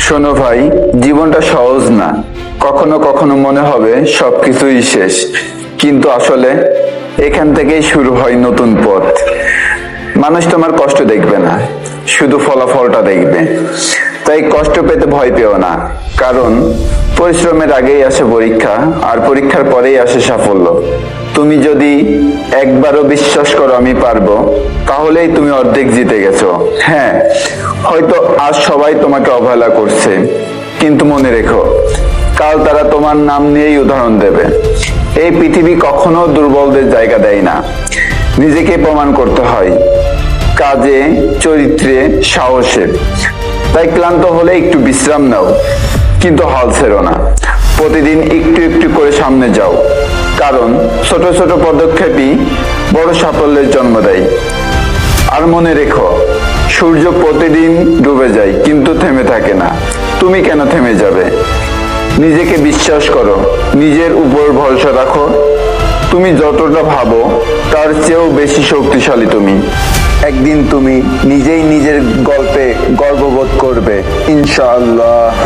শোনো ভাই, জীবনটা সহজ না। কখনো কখনো মনে হবে সবকিছুই শেষ, কিন্তু আসলে এখান থেকেই শুরু হয় নতুন পথ। মানুষ তোমার কষ্ট দেখবে না, শুধু ফলাফলটা দেখবে। তাই কষ্ট পেতে ভয় পেও না, কারণ পরিশ্রমের আগেই আসে পরীক্ষা, আর পরীক্ষার পরেই আসে সাফল্য। তুমি যদি একবারও বিশ্বাস করো আমি পারবো, তাহলেই তুমি অর্ধেক জিতে গেছো। হ্যাঁ, হয়তো আজ সবাই তোমাকে অবহেলা করছে, কিন্তু মনে রেখো, কাল তারা তোমার নাম নিয়েই উদাহরণ দেবে। এই পৃথিবী কখনো দুর্বলদের জায়গা দেয় না। নিজেকে প্রমাণ করতে হয় কাজে, চরিত্রে, সাহসে। তাই ক্লান্ত হলে একটু বিশ্রাম নাও, কিন্তু হাল ছেড়ো না। প্রতিদিন একটু একটু করে সামনে যাও, কারণ ছোট ছোট পদক্ষেপই বড় সাফল্যের জন্ম দেয়। আর মনে রেখো, সূর্য প্রতিদিন ডুবে যায়, কিন্তু থেমে থাকে না। তুমি কেন থেমে যাবে? নিজেকে বিশ্বাস করো, নিজের উপর ভরসা রাখো। তুমি যতটা ভাবো তার চেয়েও বেশি শক্তিশালী তুমি। একদিন তুমি নিজেই নিজের গল্পে গর্ববোধ করবে, ইনশাআল্লাহ।